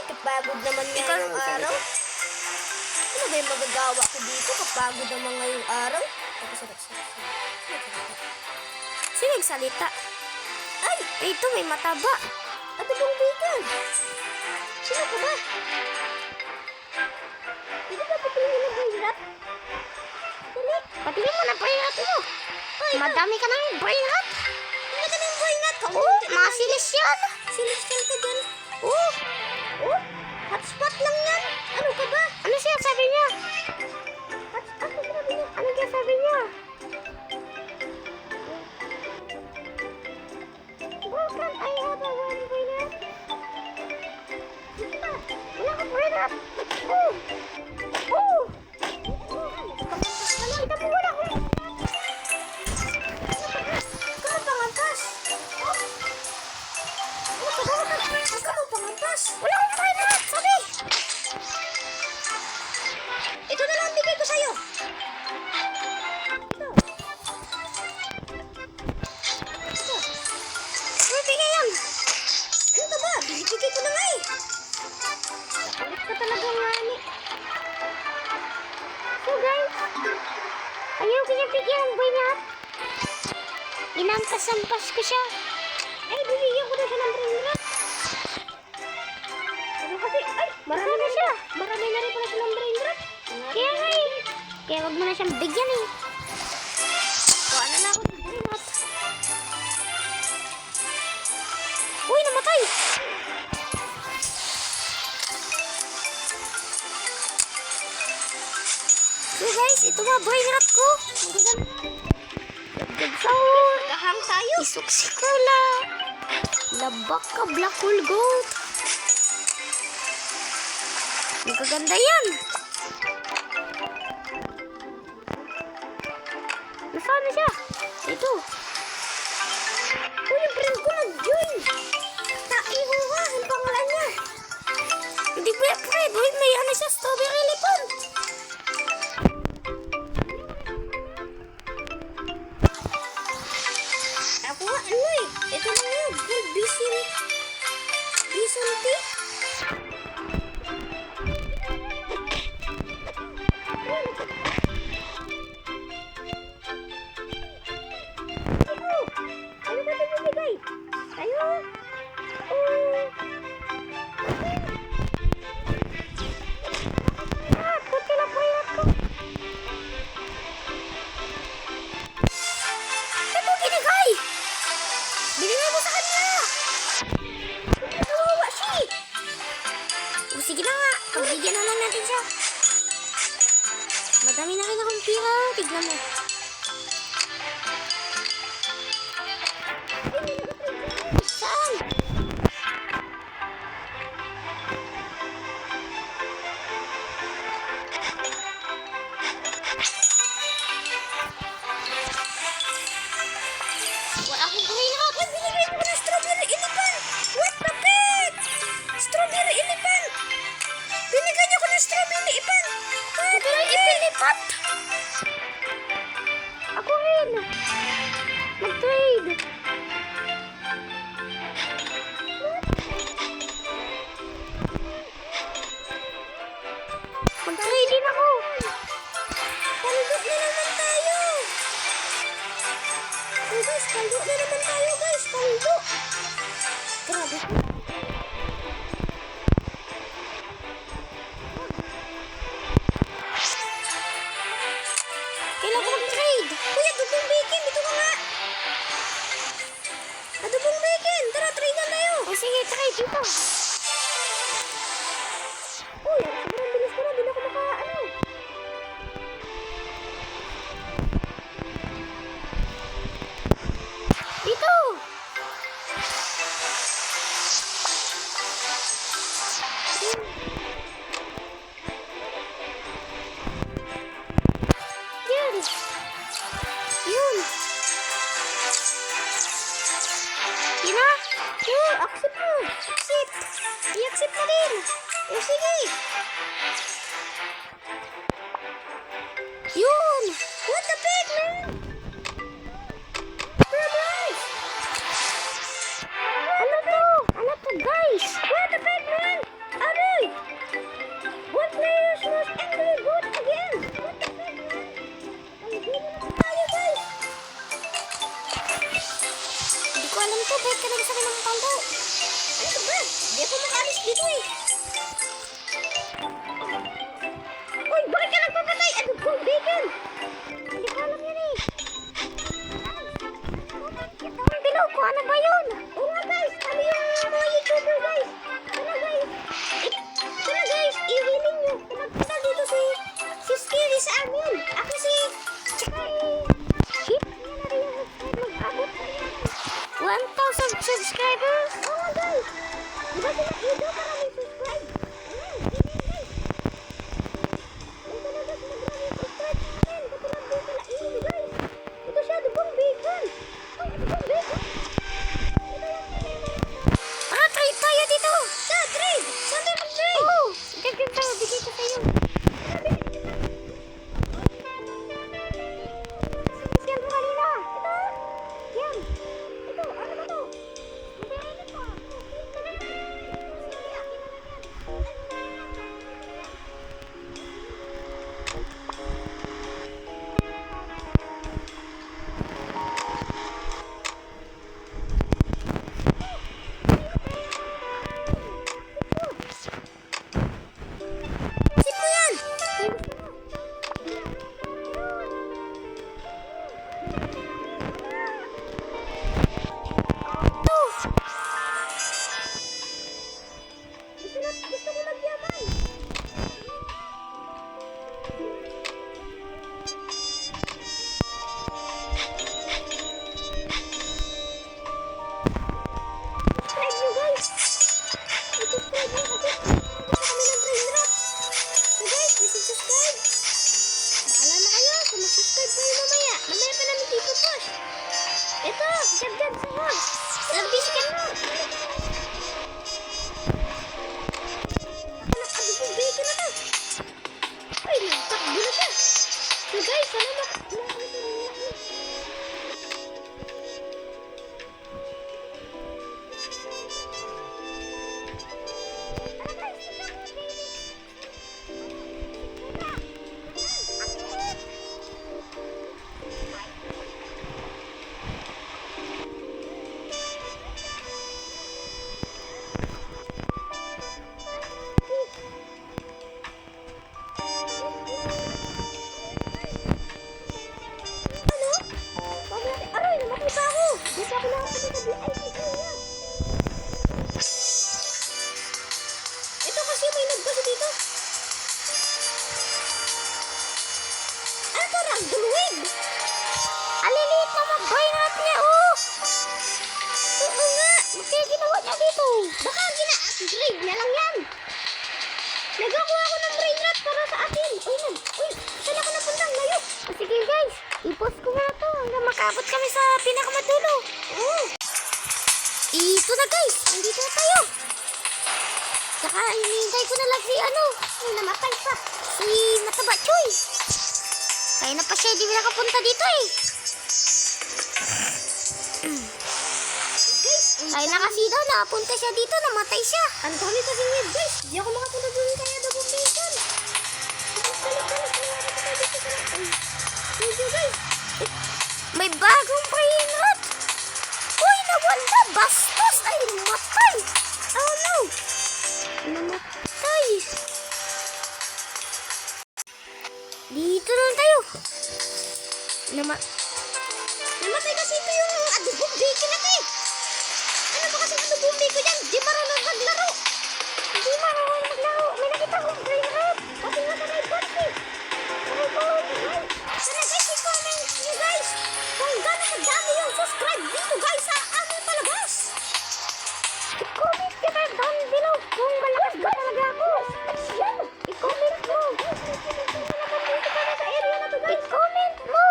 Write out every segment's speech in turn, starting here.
kapagod naman ngayong araw. Ano ba yung magagawa ko dito? Kapagod naman ngayong araw. Sino nagsalita? Ay, ito may mataba. Ato bang bacon? Sino ka ba? Hindi ba patingin ng brain rot? Dali. Patingin mo na brain rot mo. Ay, Madami ka ng brain rot. madaming brain rot. Oh, mga silis yan. Silis-silis ka dyan. Oh, Oh, hotspot lang yan. Ano ka ba? ano siya sabi niya? Hotspot na sinabi niya. Ano siya sabi niya? Welcome, I have a one brain rot. Sige ba? Wala ka brain rot. Oh! Oh! Kita mo wala ko. Kamu pangantas? Kamu pangantas? Wala akong brain rot. Sabi. Ito na lang ang bigay ko sa'yo. Ito. Ano bigay yan? Ano ka ba? Bibigay ko na nga eh. Ulit ka talaga nga ni. So guys, ayaw ko siya bigyan ng brain rot. Inampas-ampas ko siya. Ay, bibigyan ko na siya ng brain rot. Ano kasi, ay, marami na siya. Marami na rin pala siya ng brain rot. Kaya nga eh. Kaya wag mo na siyang bigyan eh. Kuha na ako ng brain rot. Uy, namatay! So guys, ito nga brain rot ko. Dagdag sahur. Kahang tayo. Isuksi ko la. Labak ka, black hole goat. Magaganda yan. Nasaan na siya? Ito. Uy, yung friend ko nag-join. Taiho ha, ang pangalan niya. Hindi ba yan, Fred? Uy, may ano siya, strawberry elephant. Ako nga, ano eh. Ito na yun. Gold bison. Bison tea. Ako. Ano ka nagbibigay? Tayo. Oh. Ah, puti na brain rot ko. Ito, binigay. Binigay mo sa kanya. Kawawa siya eh. O sige na nga, pagbigyan na lang natin siya. Madami na rin akong pira. Tignan mo. Saan? Wala akong brain rot. Ay, binigay mo na strawberry elephant. What the heck? Strawberry elephant. Binigay niya ko ng strawberry elephant. Strawberry elephant. Ako rin. Mag-trade. Mag-trade din ako. Paldo na naman tayo. Oh guys, paldo na naman tayo guys. Paldo. Grabe. Kailan ko mag-trade? Kuya, adobong bacon. Dito ka nga. Adobong bacon. Tara, trade na tayo. O sige, trade dito. Uy, sobrang bilis ko na. Di na ako maka-ano. Dito. Yun. Yun. Yun na. Yun, accept mo. Accept. I-accept na din. O sige. Yun. What the heck, man? Surprise! Ano to? Ano to, guys? What the heck, man? Ano Di ako makalis dito eh. Uy, bakit ka nagpapatay? Ano kong bacon? Hindi ko alam yan eh. Ang dilaw ko, ano ba yun? Oo nga guys, ano yung mga YouTuber guys? Ano guys? Ito na guys, i-healing nyo. Pinagpunta dito si Scary sa amin. Ako si, tsaka Shit, yan na rin yung mag-abot na yan. 1,000 subscribers? oo nga guys. Diba sila Ido para may subscribe? Ayan, guys. Ito na guys, maraming subscribe sa amin. Katulad din sila Ido guys. Ito siya, dubong bacon. Ay, dubong bacon. Trade tayo dito. Sa trade! Saan tayo mag-trade? Oo, dagdag tayo, bigay ko sa'yo. Yan mo kanina. Yan. Ito, ano ba to? Sip mo yan! Gusto ko magyaman. Subscribe nyo guys. I-subscribe nyo kasi gusto kami ng brain rot. So guys, please subscribe. Bahala na kayo kung mag-subscribe kayo mamaya. Mamaya pa namin dito push. Ito, dyan sa hall. Labis ka mo. Nakabibig bacon na to. Ay, nagtakbo na siya. So guys, sana aray, namatay pa ako. Dito ako nakapunta sa VIP kanya. Ito kasi may nagbasa dito. Ano to, ragdulwig? Aliliit na mag-brain rot niya, oh. Oo nga. Kaya ginawa niya dito. Baka gina-upgrade na lang yan. Nagakuha ako ng brain rot para sa akin. Uy, saan ako napuntang layo? O sige guys, i-post ko na to hanggang makabot kami sa pinakamadulo. Oo. Ito na guys, nandito na tayo. Tsaka hinihintay ko na lang si yung namatay pa. Si Mataba Choy. Kaya na pa siya, di nakapunta dito eh. Guys, Kaya na kasi daw, nakapunta siya dito, namatay siya. ang dami kasi niya guys. Di ako makapunta doon kaya double bacon. Thank you guys. May bagong brain rot. Uy, nawala, bastos. Ay, namatay. Oh no. Namatay. Dito na tayo. Namatay kasi ito yung adobong bacon na eh. Ano ba kasi adobong bacon yan? Di marunong maglaro. Hindi marunong maglaro. May nakita kong brain rot. Kasi nga sa may body. Ay, guys. Sana guys, i-comment nyo guys kung gano'n kadami yung subscribe dito guys sa aming palabas. I-comment ka na down below kung malakas ba talaga ako. Yan. I-comment mo. Dito kami sa area na to guys. I-comment mo.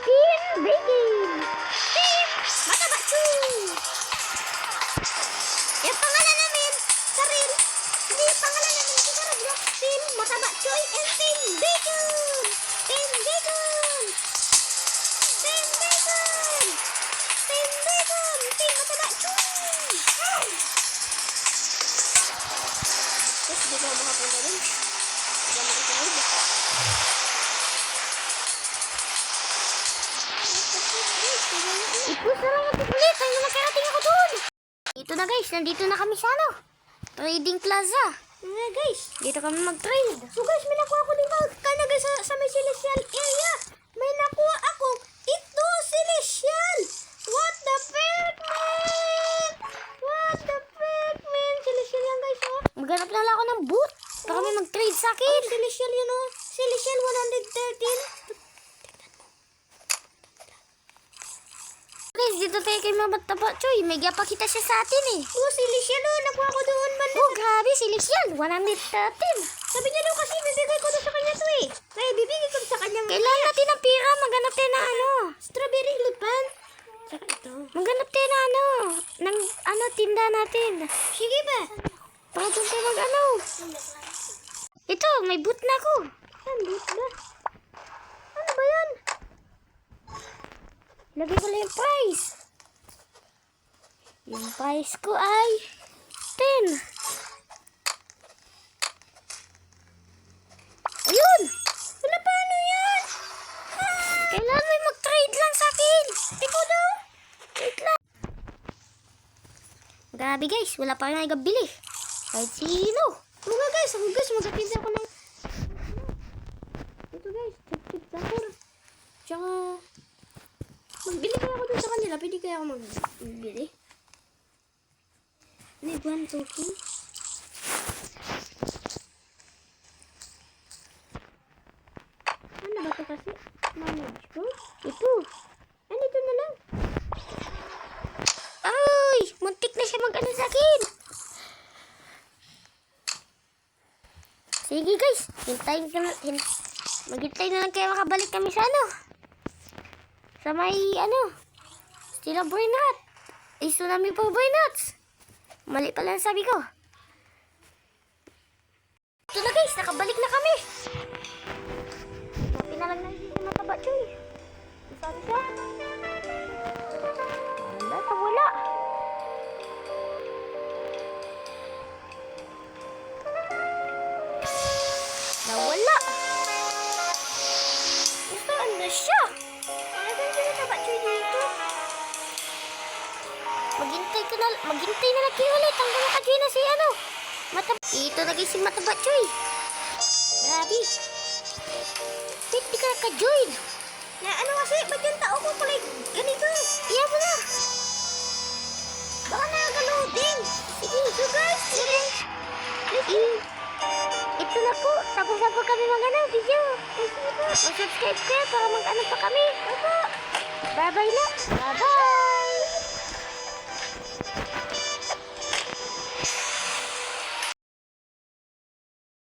Team Bacon. Team Matabatsu. Yung pangalan namin sa reel. Hindi yung pangalan namin sa Roblox. Team Matabatsu and Team Bacon. Team Bacon. Team Bacon. Team Bacon. Team Matabatsu. Tapos di ko makapunta rin. Hindi ako makapunta I-push na lang natin ulit. Tayo na nakarating ako doon. Ito na guys, nandito na kami sa Trading Plaza. Nga guys. Dito kami mag-trade. So guys, may nakuha ko din kana guys sa may celestial area. May nakuha ako. Ito, celestial. What the fuck, man? What the fuck, man? Celestial yan guys, oh. Maghanap na lang ako ng boot. Baka may mag-trade sa akin. Oh, celestial yun, oh. Celestial 113. Guys, dito tayo kay Mama Taba, Choy. May gapakita siya sa atin eh. Oh, celestial, oh. Nakuha ko doon man. Oh, grabe, Celestial. 113. Sabi niya daw kasi bibigay ko doon sa kanya to eh. Kaya bibigay ko sa kanya. Kailangan natin ng pira. Maghanap tayo ng ano. Strawberry lipan. Saka ito. Maghanap tayo ng ano. Ng ano, tinda natin. Sige ba? Para doon tayo mag-ano. Ito, may boot na ako. Sandit ba? Ano ba yan? Lagay ko lang yung price. Yung price ko ay 10. Ayun! Wala pa ano yan? Kailangan may mag-trade lang sa akin. Ikaw daw? Wait lang. Grabe guys, wala pa rin bili. Kahit sino. Oo guys, ako guys, magkakita ako ng... Ito guys, tip-tip sapor. Tsaka... Magbili kaya ako dun sa kanila. Pwede kaya ako magbili? May one token. Ano ba ito kasi? Manage ko? Ito. Ano ito na lang? Ay! Muntik na siya mag-ano sa akin. Sige guys, maghintay na lang kayo makabalik kami sa ano. Sa may ano, Stila Boy Nut. Ay, Tsunami po Boy Nuts. Mali pala ang sabi ko. Ito na guys, nakabalik na kami. Pinalag na si Mataba Choy. Saan siya? Wala, nawala. Nawala. Saan na siya? Maghintay na lang kayo ulit hanggang makajoin na si ano. Ito na guys si Mataba Choy. Grabe. Ba't di ka naka-join? Na ano kasi, ba't yung tao ko kulay ganito? Iyan mo na. Baka nakaka-loading. Sige, so guys, sige. Ito na po. Tapos na po kami mag-ano video. Mag-subscribe kayo para mag-ano pa kami. Bye-bye na. Bye-bye.